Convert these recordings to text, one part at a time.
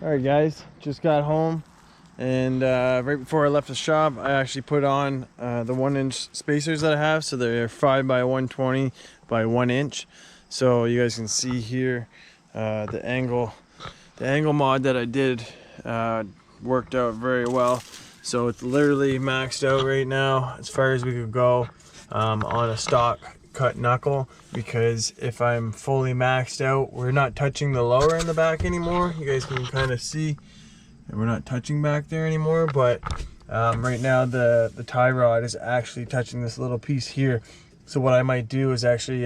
Alright guys, just got home, and right before I left the shop I actually put on the 1-inch spacers that I have. So they're 5 by 120 by 1 inch. So you guys can see here the angle mod that I did worked out very well. So it's literally maxed out right now as far as we could go on a stock cut knuckle, because if I'm fully maxed out, we're not touching the lower in the back anymore. You guys can kind of see that we're not touching back there anymore, but right now the tie rod is actually touching this little piece here. So what I might do is actually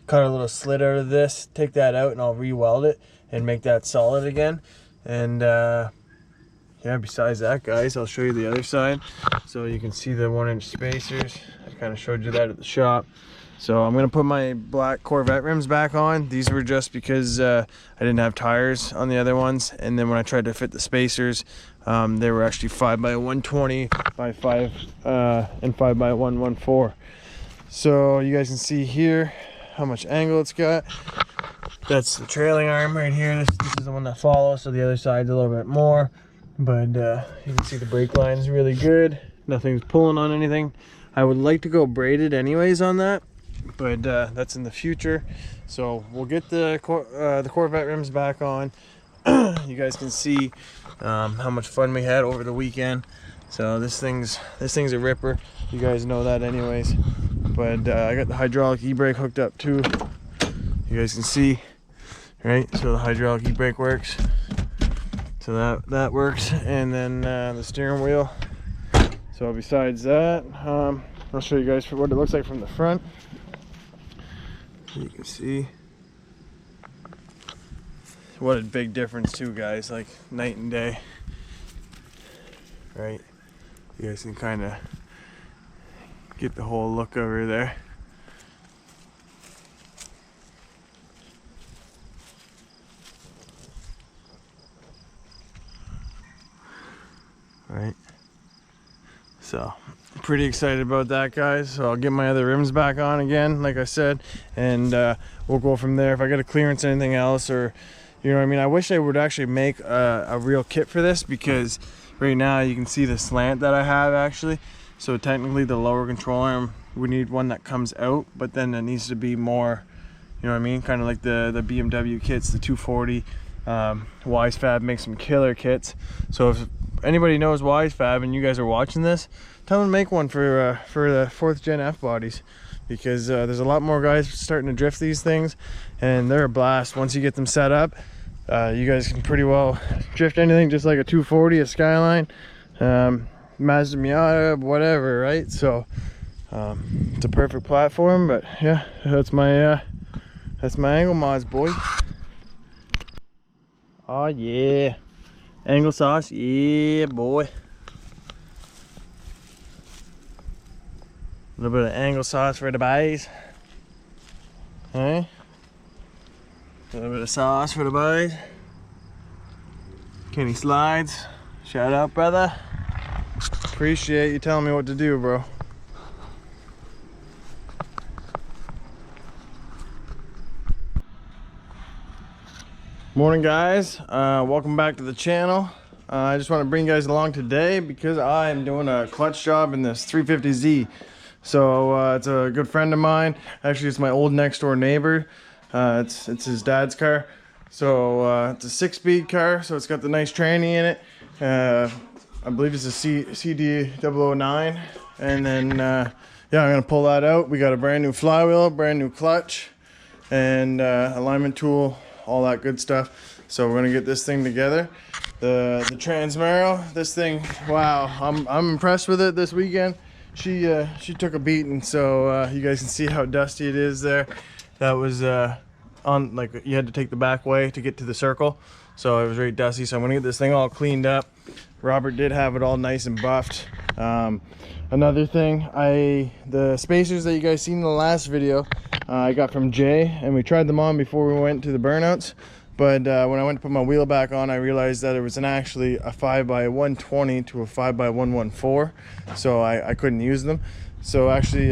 cut a little slit out of this, take that out, and I'll re-weld it and make that solid again. And yeah, besides that guys, I'll show you the other side so you can see the 1-inch spacers. I kind of showed you that at the shop. So I'm gonna put my black Corvette rims back on. These were just because I didn't have tires on the other ones, and then when I tried to fit the spacers, they were actually 5 by 120 by 5 and 5 by 114. So you guys can see here how much angle it's got. That's the trailing arm right here. This is the one that follows, so the other side's a little bit more, but you can see the brake line is really good. Nothing's pulling on anything. I would like to go braided anyways on that, but that's in the future. So we'll get the Corvette rims back on. You guys can see how much fun we had over the weekend. So this thing's a ripper. You guys know that anyways. But I got the hydraulic e-brake hooked up too. You guys can see, right? So the hydraulic e-brake works. So that works, and then the steering wheel. So besides that, I'll show you guys what it looks like from the front. You can see what a big difference too, guys, like night and day, right? You guys can kind of get the whole look over there. Right, so pretty excited about that guys. So I'll get my other rims back on again like I said, and we'll go from there. If I get a clearance or anything else, or you know what I mean, I wish I would actually make a real kit for this, because right now you can see the slant that I have actually. So technically the lower control arm, we need one that comes out, but then it needs to be more, you know what I mean, kind of like the BMW kits, the 240. Wisefab makes some killer kits. So if anybody knows Wisefab and you guys are watching this, tell them to make one for the 4th gen F bodies, because there's a lot more guys starting to drift these things, and they're a blast once you get them set up. You guys can pretty well drift anything, just like a 240, a Skyline, Mazda Miata, whatever, right? So it's a perfect platform. But yeah, that's my angle mods, boy. Oh yeah, anglesauce, yeah boy. A little bit of anglesauce for the boys, hey? A little bit of sauce for the boys. Kenny Slides, shout out brother. Appreciate you telling me what to do, bro. Morning guys, welcome back to the channel. I just want to bring you guys along today because I am doing a clutch job in this 350Z. So it's a good friend of mine. Actually, it's my old next door neighbor. It's his dad's car. So it's a 6-speed car, so it's got the nice tranny in it. I believe it's a CD009. And then yeah, I'm gonna pull that out. We got a brand new flywheel, brand new clutch, and alignment tool, all that good stuff. So we're gonna get this thing together. The Transmaro, this thing, wow, I'm impressed with it this weekend. She took a beating, so you guys can see how dusty it is there. That was on, like, you had to take the back way to get to the circle, so it was very dusty. So I'm gonna get this thing all cleaned up. Robert did have it all nice and buffed. Another thing, the spacers that you guys seen in the last video, I got from Jay, and we tried them on before we went to the burnouts. But when I went to put my wheel back on, I realized that it was actually a 5 by 120 to a 5 by 114, so I couldn't use them. So actually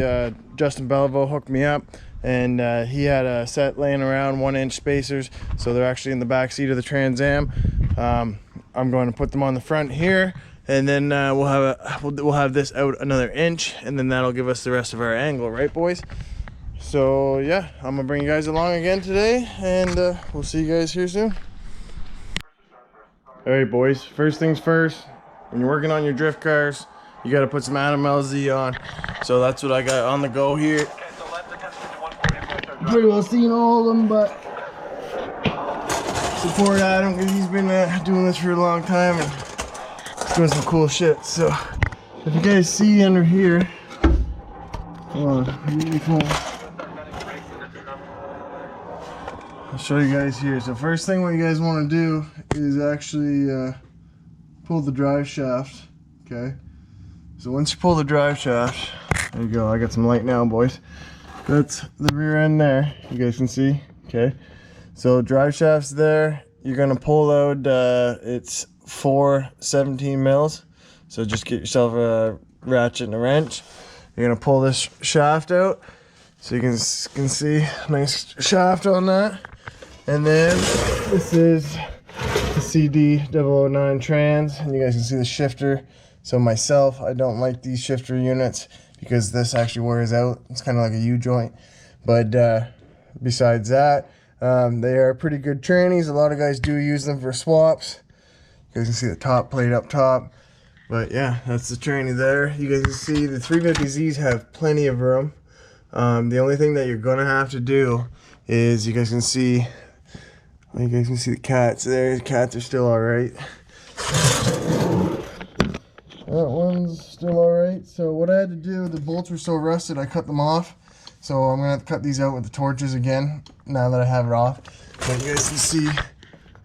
Justin Belleville hooked me up, and he had a set laying around 1-inch spacers, so they're actually in the back seat of the Trans Am. I'm going to put them on the front here, and then we'll have this out another inch, and then that'll give us the rest of our angle, right boys? So yeah, I'm gonna bring you guys along again today, and we'll see you guys here soon. All right boys, first things first, when you're working on your drift cars, you got to put some Adam LZ on. So that's what I got on the go here. Pretty well seen all of them, but support Adam because he's been doing this for a long time and doing some cool shit. So if you guys see under here, hold on, I'll show you guys here. So first thing what you guys want to do is actually pull the drive shaft. Okay, so once you pull the drive shaft, there you go. I got some light now, boys. That's the rear end there, you guys can see. Okay, so drive shaft's there. You're gonna pull out it's 4 17 mils, so just get yourself a ratchet and a wrench. You're gonna pull this shaft out, so you can see nice shaft on that. And then this is the CD009 trans, and you guys can see the shifter. So myself, I don't like these shifter units because this actually wears out. It's kind of like a U-joint. But besides that, they are pretty good trannies. A lot of guys do use them for swaps. You guys can see the top plate up top. But yeah, that's the tranny there. You guys can see the 350Zs have plenty of room. The only thing that you're gonna have to do is you guys can see the cats there. The cats are still all right. That one's still all right. So what I had to do, the bolts were so rusted, I cut them off. So I'm gonna have to cut these out with the torches again now that I have it off. But you guys can see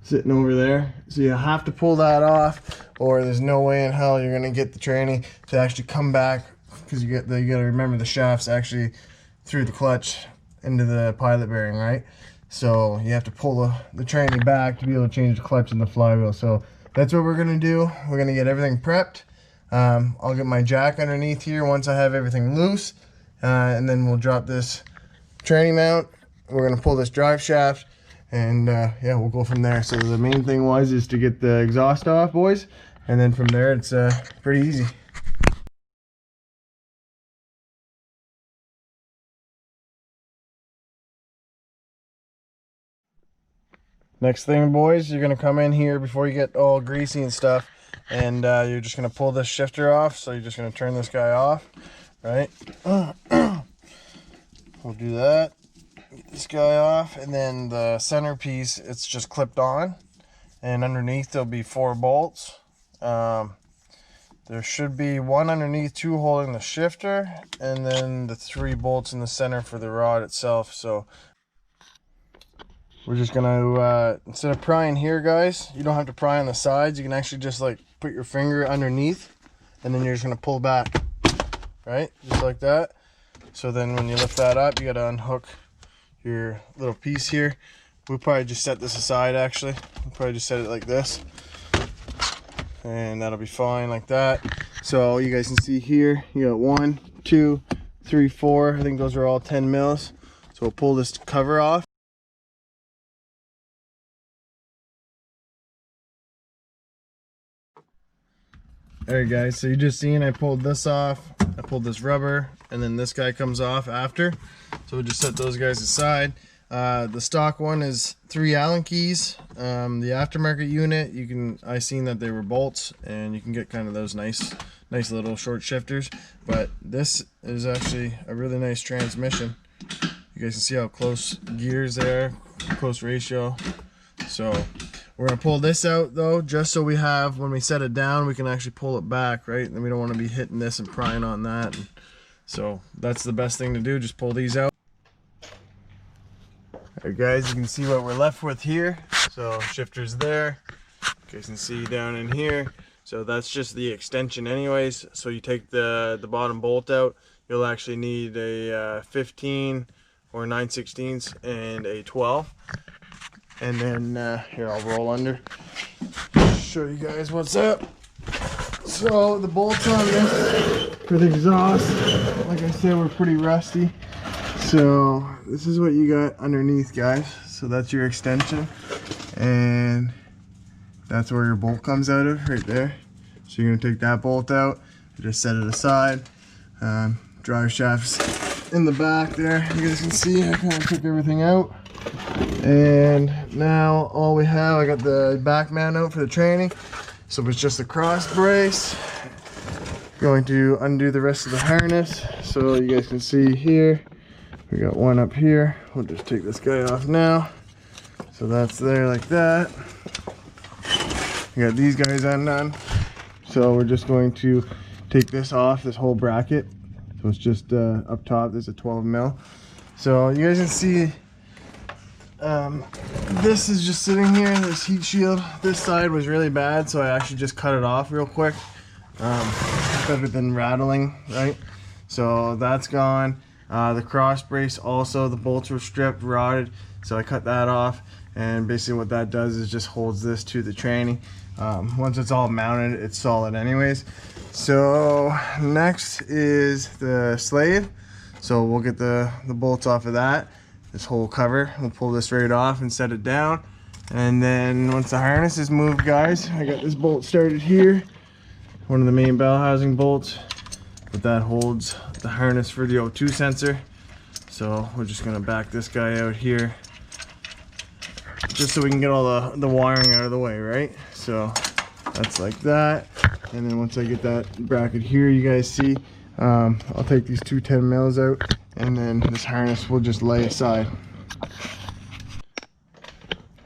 sitting over there. So you have to pull that off, or there's no way in hell you're gonna get the tranny to actually come back, because you gotta remember the shaft's actually through the clutch into the pilot bearing, right? So you have to pull the tranny back to be able to change the clutch and the flywheel. So that's what we're gonna do. We're gonna get everything prepped. I'll get my jack underneath here once I have everything loose, and then we'll drop this tranny mount. We're gonna pull this drive shaft, and yeah, we'll go from there. So the main thing is to get the exhaust off, boys, and then from there it's pretty easy. Next thing, boys, you're gonna come in here before you get all greasy and stuff, and you're just gonna pull this shifter off. So you're just gonna turn this guy off, right? We'll do that. Get this guy off, and then the centerpiece, it's just clipped on, and underneath there'll be 4 bolts. There should be 1 underneath, 2 holding the shifter, and then the 3 bolts in the center for the rod itself. So we're just gonna, instead of prying here, guys, you don't have to pry on the sides. You can actually just like put your finger underneath, and then you're just gonna pull back, right? Just like that. So then when you lift that up, you gotta unhook your little piece here. We'll probably just set this aside, actually. We'll probably just set it like this, and that'll be fine like that. So you guys can see here, you got 1, 2, 3, 4. I think those are all 10 mils. So we'll pull this cover off. Alright guys, so you just seen I pulled this off, I pulled this rubber, and then this guy comes off after. So we'll just set those guys aside. The stock one is 3 Allen keys. The aftermarket unit, I seen that they were bolts, and you can get kind of those nice little short shifters. But this is actually a really nice transmission. You guys can see how close gears there, close ratio. So we're gonna pull this out though, just so we have, when we set it down, we can actually pull it back, right? And we don't want to be hitting this and prying on that. And so that's the best thing to do, just pull these out. Alright guys, you can see what we're left with here. So shifter's there, you guys can see down in here. So that's just the extension anyways. So you take the bottom bolt out, you'll actually need a 15 or 9/16 and a 12. And then here, I'll roll under, show you guys what's up. So the bolts on this for the exhaust, like I said, were pretty rusty. So this is what you got underneath, guys. So that's your extension, and that's where your bolt comes out of, right there. So you're gonna take that bolt out, just set it aside. Drive shafts in the back there. You guys can see I kind of took everything out. And now all we have, I got the back mount out for the training. So it's just a cross brace. Going to undo the rest of the harness. So you guys can see here, we got one up here. We'll just take this guy off now. So that's there like that. We got these guys undone. So we're just going to take this off, this whole bracket. So it's just up top, there's a 12 mil. So you guys can see this is just sitting here, this heat shield. This side was really bad, so I actually just cut it off real quick. Better than rattling, right? So that's gone. The cross brace also, the bolts were stripped, rotted, so I cut that off. And basically what that does is just holds this to the tranny. Once it's all mounted, it's solid anyways. So next is the slave. So we'll get the bolts off of that, this whole cover. We'll pull this right off and set it down. And then once the harness is moved, guys, I got this bolt started here. One of the main bell housing bolts, but that holds the harness for the O2 sensor. So we're just gonna back this guy out here, just so we can get all the wiring out of the way, right? So that's like that. And then once I get that bracket here, you guys see, I'll take these two 10 mils out, and then this harness will just lay aside.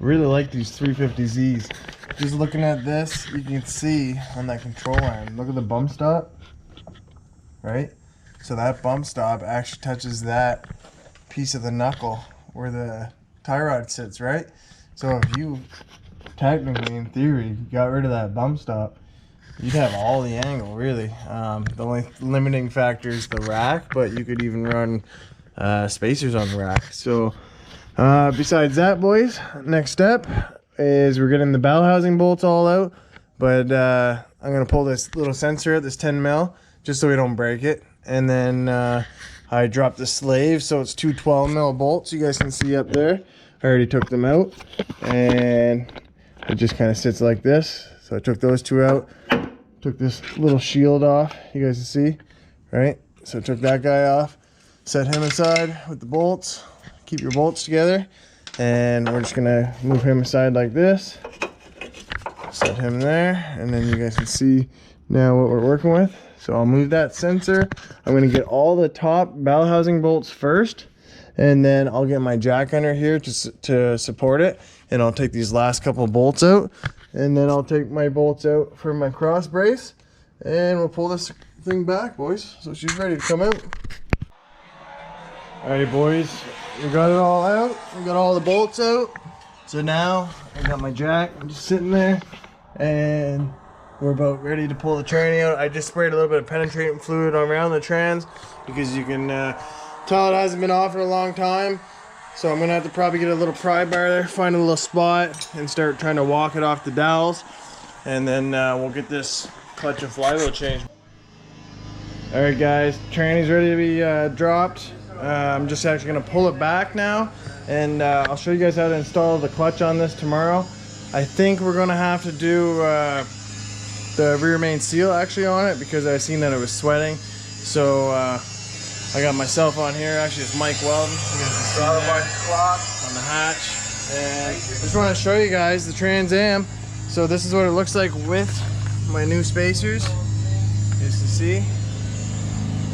Really like these 350Zs. Just looking at this, you can see on that control arm, look at the bump stop, right? So that bump stop actually touches that piece of the knuckle where the tie rod sits, right? So if you technically, in theory, got rid of that bump stop, you'd have all the angle, really. The only limiting factor is the rack, but you could even run spacers on the rack. So besides that, boys, next step is we're getting the bell housing bolts all out, but I'm gonna pull this little sensor out, this 10 mil, just so we don't break it. And then I dropped the slave, so it's two 12 mil bolts, you guys can see up there. I already took them out, and it just kind of sits like this. So I took those two out, took this little shield off, you guys can see, right? So I took that guy off, set him aside with the bolts. Keep your bolts together, and we're just gonna move him aside like this, set him there, and then you guys can see now what we're working with. So I'll move that sensor. I'm gonna get all the top bell housing bolts first, and then I'll get my jack under here to support it, and I'll take these last couple bolts out, and then I'll take my bolts out for my cross brace, and we'll pull this thing back, boys. So she's ready to come out. Alrighty, boys, we got it all out. We got all the bolts out. So now I got my jack. I'm just sitting there, and we're about ready to pull the tranny out. I just sprayed a little bit of penetrating fluid around the trans because you can tell it hasn't been off for a long time. So I'm gonna have to probably get a little pry bar there, find a little spot, and start trying to walk it off the dowels. And then we'll get this clutch and flywheel changed. Alright guys, tranny's ready to be dropped. I'm just actually gonna pull it back now, and I'll show you guys how to install the clutch on this tomorrow. I think we're gonna have to do the rear main seal actually on it, because I seen that it was sweating. So I got myself on here. Actually, it's Mike Weldon. You guys can see there on the hatch. And I just want to show you guys the Trans Am. So this is what it looks like with my new spacers. You guys can see.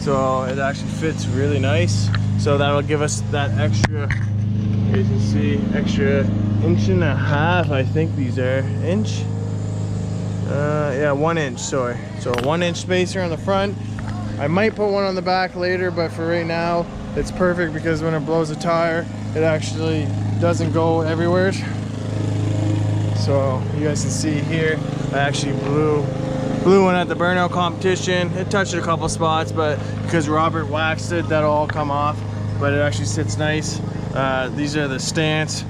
So it actually fits really nice. So that'll give us that extra, you guys can see, extra 1.5 inch, I think these are. Inch? Yeah, 1 inch, sorry. So a 1 inch spacer on the front. I might put one on the back later, but for right now, it's perfect because when it blows a tire, it actually doesn't go everywhere. So you guys can see here, I actually blew one at the burnout competition. It touched a couple spots, but because Robert waxed it, that'll all come off. But it actually sits nice. These are the Stance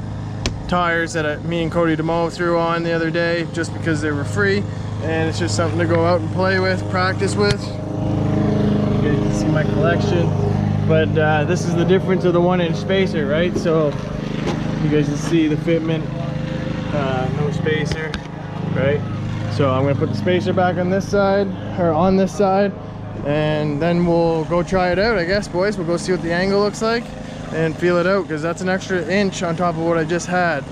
tires that me and Cody DeMo threw on the other day, just because they were free, and it's just something to go out and play with, practice with. You guys can see my collection, but this is the difference of the 1 inch spacer, right? So you guys can see the fitment, no spacer, So I'm gonna put the spacer back on this side, or on this side, and then we'll go try it out, I guess, boys. We'll go see what the angle looks like and feel it out, because that's an extra inch on top of what I just had.